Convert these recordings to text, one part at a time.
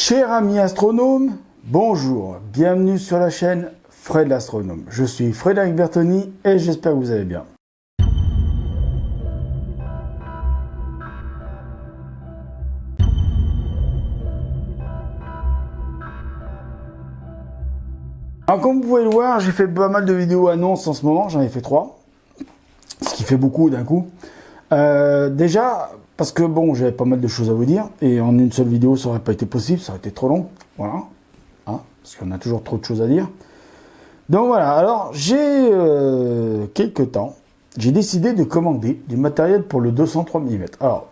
Cher ami astronome, bonjour, bienvenue sur la chaîne Fred l'astronome. Je suis Frédéric Bertoni et j'espère que vous allez bien. Alors comme vous pouvez le voir, j'ai fait pas mal de vidéos annonces en ce moment, j'en ai fait 3, ce qui fait beaucoup d'un coup. Déjà, parce que bon, j'avais pas mal de choses à vous dire, et en une seule vidéo, ça aurait pas été possible, ça aurait été trop long, voilà, hein, parce qu'on a toujours trop de choses à dire. Donc voilà, alors j'ai quelques temps, j'ai décidé de commander du matériel pour le 203 mm. Alors,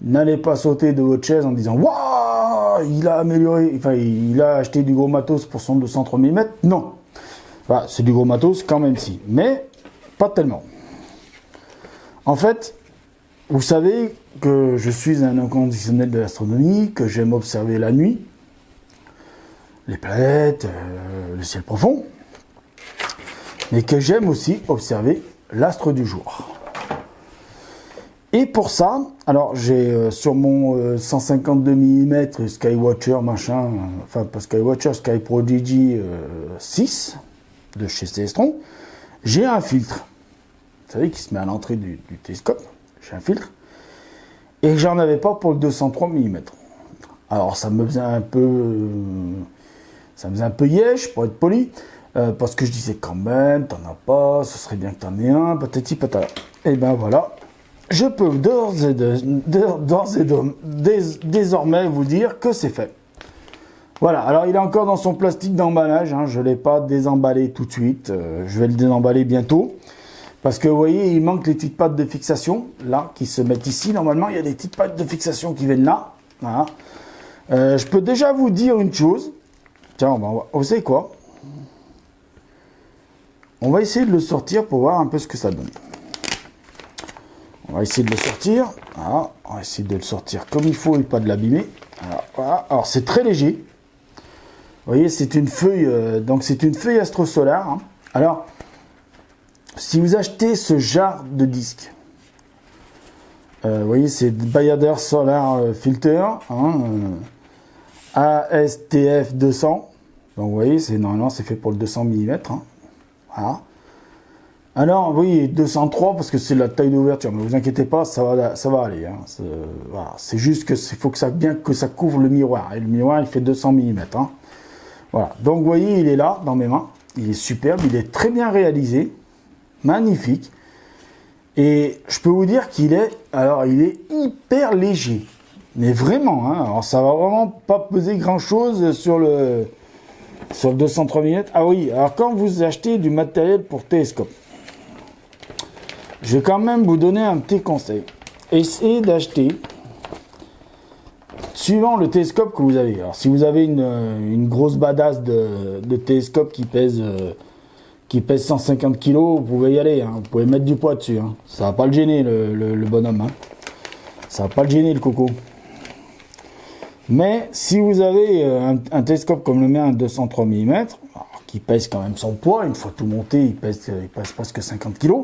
n'allez pas sauter de votre chaise en disant « Waouh, il a amélioré, enfin, il a acheté du gros matos pour son 203 mm ». Non, voilà, c'est du gros matos quand même si, mais pas tellement. En fait, vous savez que je suis un inconditionnel de l'astronomie, que j'aime observer la nuit, les planètes, le ciel profond, mais que j'aime aussi observer l'astre du jour. Et pour ça, alors j'ai sur mon 152 mm Skywatcher machin, enfin pas Skywatcher, Sky Prodigy 6 de chez Celestron, j'ai un filtre. Vous savez, qui se met à l'entrée du télescope. J'ai un filtre. Et j'en avais pas pour le 203 mm. Alors ça me faisait un peu... ça me faisait un peu yèche, pour être poli. Parce que je disais quand même, t'en as pas, ce serait bien que t'en aies un, patati patata. Et ben voilà. Je peux désormais vous dire que c'est fait. Voilà, alors il est encore dans son plastique d'emballage. Hein, je ne l'ai pas désemballé tout de suite. Je vais le désemballer bientôt. Parce que vous voyez, il manque les petites pattes de fixation, là, qui se mettent ici. Normalement, il y a des petites pattes de fixation qui viennent là. Voilà. Je peux déjà vous dire une chose. Tiens, vous savez quoi? On va essayer de le sortir pour voir un peu ce que ça donne. On va essayer de le sortir. Voilà. On va essayer de le sortir comme il faut et pas de l'abîmer. Voilà. Alors, c'est très léger. Vous voyez, c'est une feuille, donc c'est une feuille astrosolaire. Hein. Alors, si vous achetez ce genre de disque, vous voyez, c'est Bayader Solar Filter, hein, ASTF 200. Donc, vous voyez, normalement, c'est fait pour le 200 mm. Hein. Voilà. Alors, oui, 203 parce que c'est la taille d'ouverture, mais vous inquiétez pas, ça va aller. Hein. Voilà. C'est juste que il faut que ça couvre le miroir. Et le miroir, il fait 200 mm. Hein. Voilà. Donc, vous voyez, il est là, dans mes mains. Il est superbe, il est très bien réalisé. Magnifique. Et je peux vous dire qu'il est, il est hyper léger. Mais vraiment, hein, alors ça va vraiment pas peser grand chose sur le 203 mm. Ah oui, alors quand vous achetez du matériel pour télescope, je vais quand même vous donner un petit conseil. Essayez d'acheter, suivant le télescope que vous avez. Alors si vous avez une grosse badass de télescope qui pèse 150 kg, vous pouvez y aller, hein. Vous pouvez mettre du poids dessus, hein. Ça va pas le gêner le bonhomme, hein. Ça va pas le gêner le coco. Mais si vous avez un télescope comme le mien, un 203 mm, qui pèse quand même son poids, une fois tout monté, il pèse presque 50 kg,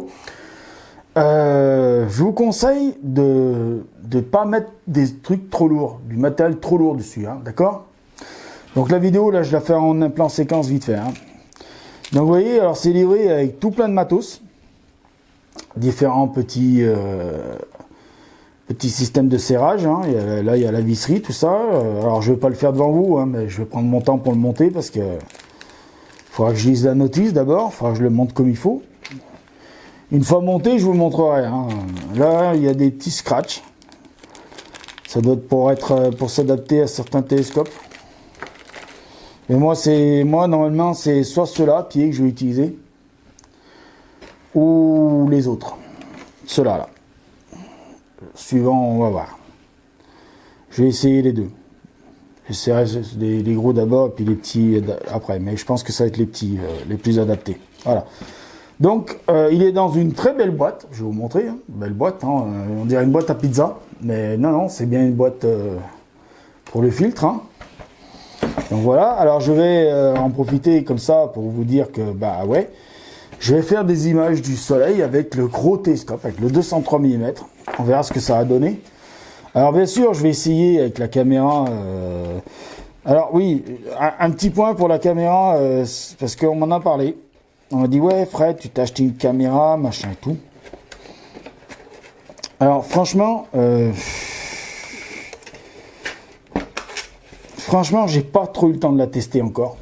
je vous conseille de ne pas mettre des trucs trop lourds, du matériel trop lourd dessus, hein, d'accord? Donc la vidéo, là, je la fais en un plan séquence vite fait, hein. Donc vous voyez, alors c'est livré avec tout plein de matos, différents petits systèmes de serrage, hein. Là il y a la visserie, tout ça. Alors je vais pas le faire devant vous, hein, mais je vais prendre mon temps pour le monter parce que faudra que je lise la notice d'abord, il faudra que je le monte comme il faut. Une fois monté, je vous montrerai. Hein. Là il y a des petits scratchs, ça doit être pour s'adapter à certains télescopes. Et moi normalement c'est soit ceux-là, pieds, que je vais utiliser, ou les autres. Ceux-là, là. Suivant, on va voir. Je vais essayer les deux. J'essaierai les gros d'abord, et puis les petits après. Mais je pense que ça va être les petits, les plus adaptés. Voilà. Donc, il est dans une très belle boîte. Je vais vous montrer. Hein. Belle boîte. Hein. On dirait une boîte à pizza. Mais non, c'est bien une boîte pour le filtre. Hein. Donc voilà, alors je vais en profiter comme ça pour vous dire que, bah ouais, je vais faire des images du soleil avec le gros télescope, avec le 203 mm. On verra ce que ça va donner. Alors bien sûr, je vais essayer avec la caméra. Alors oui, un petit point pour la caméra, parce qu'on m'en a parlé. On m'a dit, ouais Fred, tu t'as acheté une caméra, machin et tout. Alors franchement, j'ai pas trop eu le temps de la tester encore.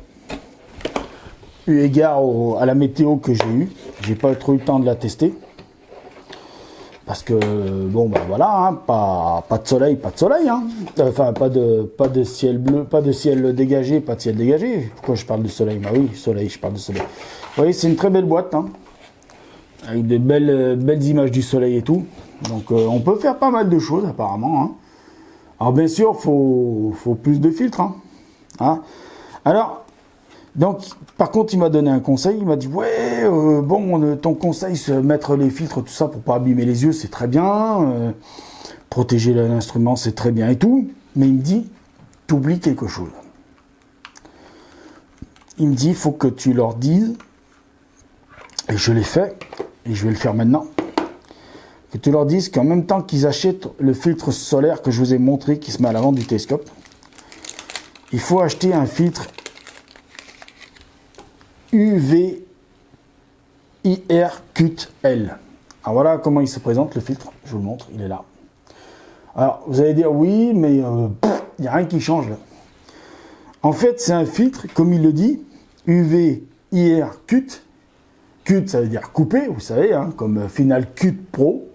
Eu égard à la météo que j'ai eue, j'ai pas trop eu le temps de la tester. Parce que, bon, ben voilà, hein, pas de soleil, hein. Enfin, pas de ciel bleu, pas de ciel dégagé, pas de ciel dégagé. Pourquoi je parle de soleil? Bah oui, soleil, je parle de soleil. Vous voyez, c'est une très belle boîte, hein, avec de belles images du soleil et tout. Donc, on peut faire pas mal de choses, apparemment, hein. Alors, bien sûr, faut plus de filtres, hein. Alors, donc, par contre, il m'a donné un conseil. Il m'a dit, ouais, bon, ton conseil, c'est mettre les filtres, tout ça, pour pas abîmer les yeux, c'est très bien. Protéger l'instrument, c'est très bien et tout. Mais il me dit, t'oublies quelque chose. Il me dit, il faut que tu leur dises, et je l'ai fait, et je vais le faire maintenant, que tu leur dises qu'en même temps qu'ils achètent le filtre solaire que je vous ai montré, qui se met à l'avant du télescope, il faut acheter un filtre UV IR QL. Alors voilà comment il se présente le filtre, je vous le montre, il est là. Alors vous allez dire oui, mais il n'y a rien qui change là. En fait, c'est un filtre, comme il le dit, UV IR QT. QT, ça veut dire couper, vous savez, hein, comme Final Cut Pro.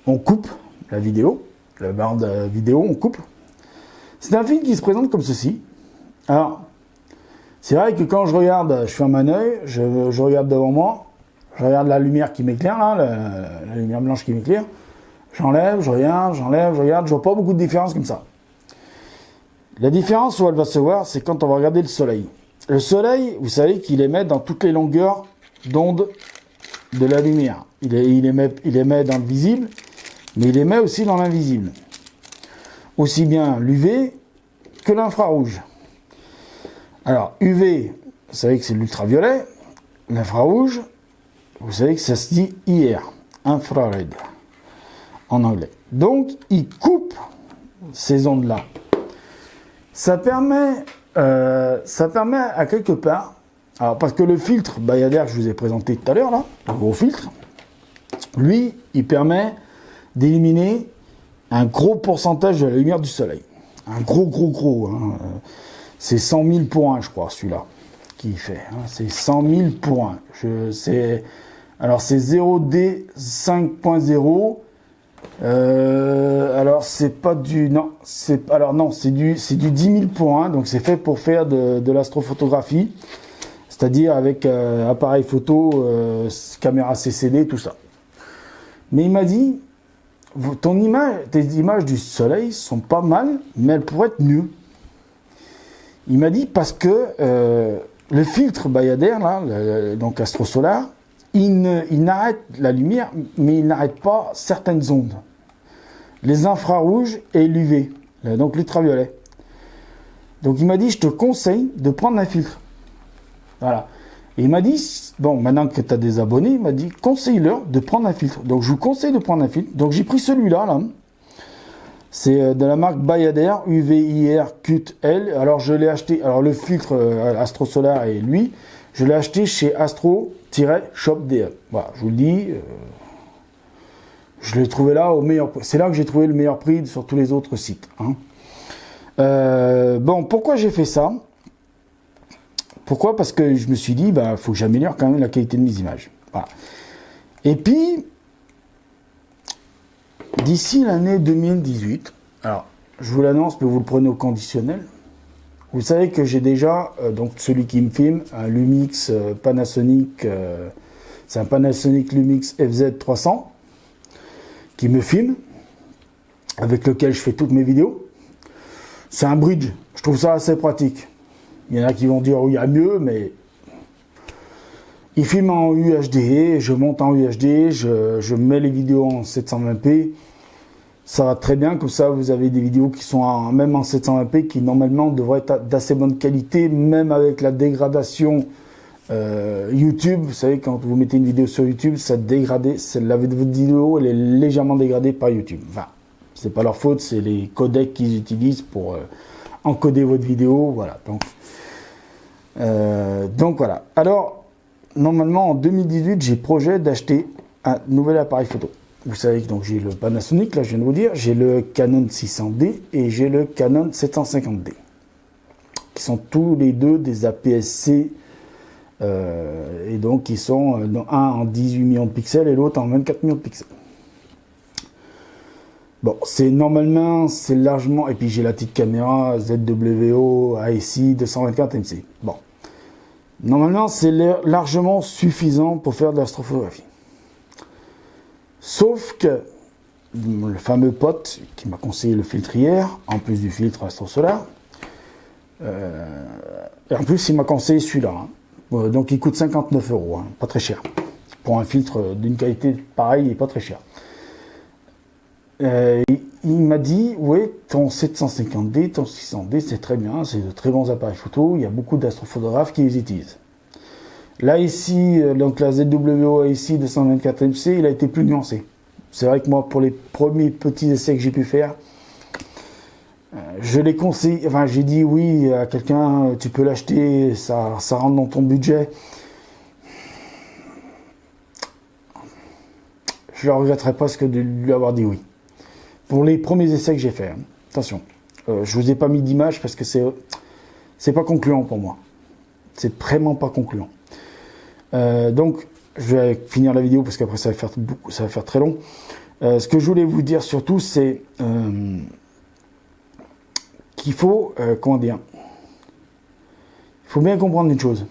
On coupe la vidéo, la barre de vidéo, on coupe. C'est un filtre qui se présente comme ceci. Alors, c'est vrai que quand je regarde, je ferme un œil, je regarde devant moi, je regarde la lumière qui m'éclaire, là, la lumière blanche qui m'éclaire. J'enlève, je regarde, j'enlève, je regarde, je vois pas beaucoup de différence comme ça. La différence où elle va se voir, c'est quand on va regarder le soleil. Le soleil, vous savez qu'il émet dans toutes les longueurs d'onde de la lumière. Il émet dans le visible, mais il émet aussi dans l'invisible. Aussi bien l'UV que l'infrarouge. Alors, UV, vous savez que c'est l'ultraviolet. L'infrarouge, vous savez que ça se dit IR, infrared, en anglais. Donc, il coupe ces ondes-là. Ça permet à quelque part, alors parce que le filtre Bayader que je vous ai présenté tout à l'heure, là, le gros filtre, lui, il permet d'éliminer un gros pourcentage de la lumière du soleil. Un gros, hein. C'est 100 000 pour 1, je crois, celui-là, qu'il fait. Hein. C'est 100 000 pour 1. Alors, c'est 0D 5.0. Alors, c'est pas du... Non, c'est du 10 000 pour 1. Donc, c'est fait pour faire de l'astrophotographie. C'est-à-dire avec appareil photo, caméra CCD, tout ça. Mais il m'a dit, tes images du soleil sont pas mal, mais elles pourraient être mieux. Il m'a dit parce que le filtre Bayader, là, donc AstroSolar, il n'arrête la lumière, mais il n'arrête pas certaines ondes. Les infrarouges et l'UV, donc l'ultraviolet. Donc il m'a dit, je te conseille de prendre un filtre. Voilà. Et il m'a dit, bon, maintenant que tu as des abonnés, il m'a dit, conseille-leur de prendre un filtre. Donc je vous conseille de prendre un filtre. Donc j'ai pris celui-là, là. C'est de la marque Bayader, UVIR QL. Alors je l'ai acheté, alors le filtre AstroSolar et lui, je l'ai acheté chez Astro-Shop.de. Voilà, je vous le dis, je l'ai trouvé là au meilleur prix. C'est là que j'ai trouvé le meilleur prix sur tous les autres sites. Hein. Bon, pourquoi j'ai fait ça? Pourquoi? Parce que je me suis dit, bah, faut que j'améliore quand même la qualité de mes images. Voilà. Et puis, d'ici l'année 2018, alors, je vous l'annonce, mais vous le prenez au conditionnel. Vous savez que j'ai déjà, donc celui qui me filme, un Lumix Panasonic, c'est un Panasonic Lumix FZ300, qui me filme, avec lequel je fais toutes mes vidéos. C'est un bridge, je trouve ça assez pratique. Il y en a qui vont dire, oui, il y a mieux, mais il filme en UHD, je monte en UHD, je mets les vidéos en 720p. Ça va très bien, comme ça vous avez des vidéos qui sont même en 720p, qui normalement devraient être d'assez bonne qualité, même avec la dégradation YouTube. Vous savez, quand vous mettez une vidéo sur YouTube, ça dégrade, votre vidéo elle est légèrement dégradée par YouTube. Enfin, C'est pas leur faute, c'est les codecs qu'ils utilisent pour encoder votre vidéo, voilà. Donc voilà. Alors, normalement en 2018, j'ai projet d'acheter un nouvel appareil photo. Vous savez que donc j'ai le Panasonic, là je viens de vous dire, j'ai le Canon 600D et j'ai le Canon 750D, qui sont tous les deux des APS-C, et donc ils sont un en 18 millions de pixels et l'autre en 24 millions de pixels. Bon, normalement, c'est largement, et puis j'ai la petite caméra ZWO ASI 224 MC. Bon, normalement, c'est largement suffisant pour faire de l'astrophotographie. Sauf que le fameux pote qui m'a conseillé le filtre hier, en plus du filtre Astro Solar, et en plus il m'a conseillé celui-là, hein. Donc il coûte 59 €, hein, pas très cher. Pour un filtre d'une qualité pareille et pas très cher. Il m'a dit, oui, ton 750D, ton 600D, c'est très bien, c'est de très bons appareils photo, il y a beaucoup d'astrophotographes qui les utilisent. Là ici, donc la ZWO ici 224 MC, il a été plus nuancé. C'est vrai que moi, pour les premiers petits essais que j'ai pu faire, je les conseille, enfin j'ai dit oui à quelqu'un, tu peux l'acheter, ça rentre dans ton budget. Je ne regretterai presque de lui avoir dit oui. Pour les premiers essais que j'ai fait, hein. Attention, je vous ai pas mis d'image parce que c'est pas concluant pour moi. C'est vraiment pas concluant. Donc, je vais finir la vidéo parce qu'après ça va faire très long. Ce que je voulais vous dire surtout, c'est qu'il faut, comment dire, il faut bien comprendre une chose.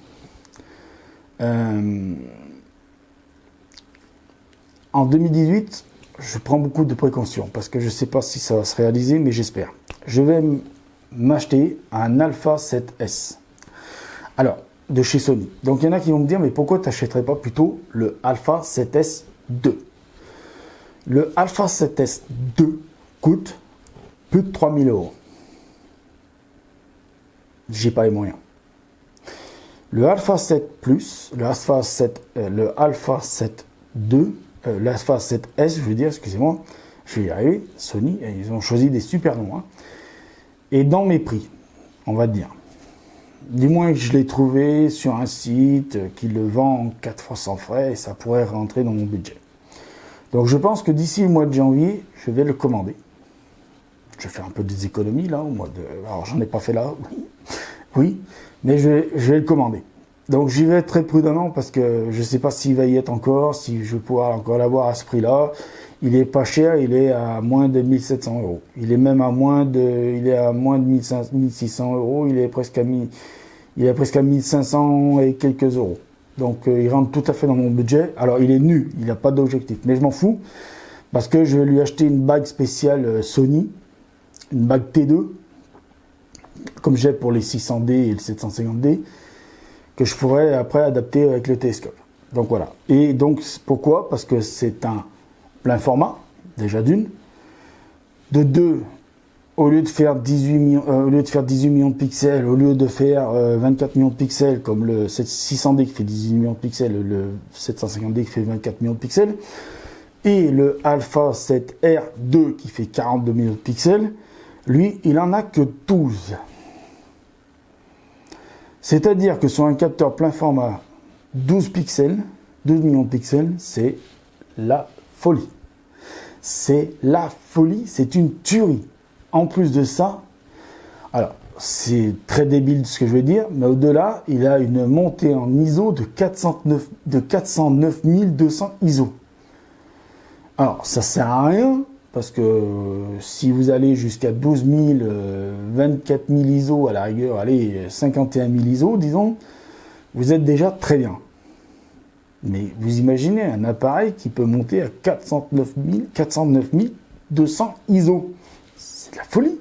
En 2018, je prends beaucoup de précautions parce que je ne sais pas si ça va se réaliser, mais j'espère. Je vais m'acheter un Alpha 7S. Alors, de chez Sony. Donc, il y en a qui vont me dire, mais pourquoi tu n'achèterais pas plutôt le Alpha 7S 2? Le Alpha 7S 2 coûte plus de 3000 €. J'ai pas les moyens. Le Alpha 7 Plus, le Alpha 7 2, l'Alpha 7S, je veux dire, excusez-moi, je vais y arriver, Sony, ils ont choisi des super noms. Hein. Et dans mes prix, on va dire, du moins que je l'ai trouvé sur un site qui le vend 4 fois sans frais, et ça pourrait rentrer dans mon budget. Donc je pense que d'ici le mois de janvier, je vais le commander. Je vais faire un peu des économies là, au mois de... Alors j'en ai pas fait là, oui, mais je vais le commander. Donc j'y vais très prudemment parce que je ne sais pas s'il va y être encore, si je vais pouvoir encore l'avoir à ce prix-là. Il est pas cher, il est à moins de 1700 €. Il est même à moins de, 1600 €. Il est presque à 1500 et quelques euros. Donc il rentre tout à fait dans mon budget. Alors il est nu, il n'a pas d'objectif, mais je m'en fous parce que je vais lui acheter une bague spéciale Sony, une bague T2, comme j'ai pour les 600D et le 750D. Que je pourrais après adapter avec le télescope. Donc voilà. Et donc pourquoi? Parce que c'est un plein format, déjà d'une. De deux, au lieu de faire 18 millions de pixels, au lieu de faire 24 millions de pixels comme le 600D qui fait 18 millions de pixels, le 750D qui fait 24 millions de pixels, et le Alpha 7R2 qui fait 42 millions de pixels, lui, il en a que 12. C'est-à-dire que sur un capteur plein format 12 pixels, 12 millions de pixels, c'est la folie. C'est la folie, c'est une tuerie. En plus de ça, alors c'est très débile ce que je vais dire, mais au-delà, il a une montée en ISO de 409 200 ISO. Alors ça sert à rien, parce que si vous allez jusqu'à 12 000, 24 000 ISO, à la rigueur, allez, 51 000 ISO, disons, vous êtes déjà très bien. Mais vous imaginez un appareil qui peut monter à 409 200 ISO. C'est de la folie.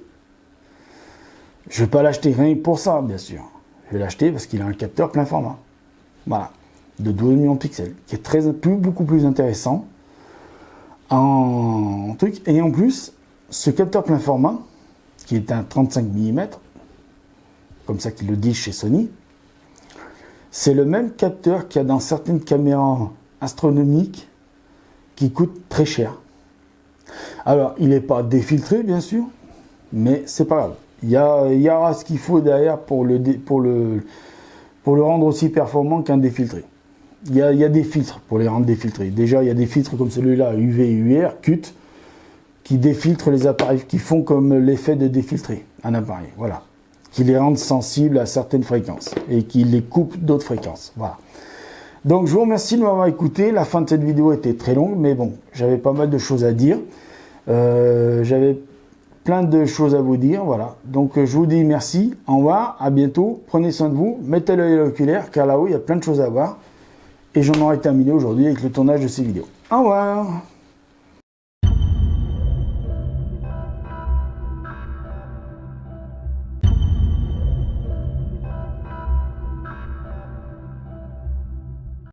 Je ne vais pas l'acheter rien pour ça, bien sûr. Je vais l'acheter parce qu'il a un capteur plein format. Voilà, de 12 millions de pixels, qui est beaucoup plus intéressant. En truc, et en plus, ce capteur plein format, qui est un 35 mm, comme ça qu'ils le disent chez Sony, c'est le même capteur qu'il y a dans certaines caméras astronomiques qui coûtent très cher. Alors, il n'est pas défiltré, bien sûr, mais c'est pas grave. Il y aura ce qu'il faut derrière pour le rendre aussi performant qu'un défiltré. Il y a des filtres pour les rendre défiltrés. Déjà, il y a des filtres comme celui-là, UV et UR, CUT, qui défiltrent les appareils, qui font comme l'effet de défiltrer un appareil. Voilà. Qui les rendent sensibles à certaines fréquences et qui les coupent d'autres fréquences. Voilà. Donc, je vous remercie de m'avoir écouté. La fin de cette vidéo était très longue, mais bon, j'avais pas mal de choses à dire. J'avais plein de choses à vous dire, voilà. Donc, je vous dis merci, au revoir, à bientôt. Prenez soin de vous, mettez l'œil à l'oculaire, car là-haut, il y a plein de choses à voir. Et j'en aurai terminé aujourd'hui avec le tournage de ces vidéos. Au revoir!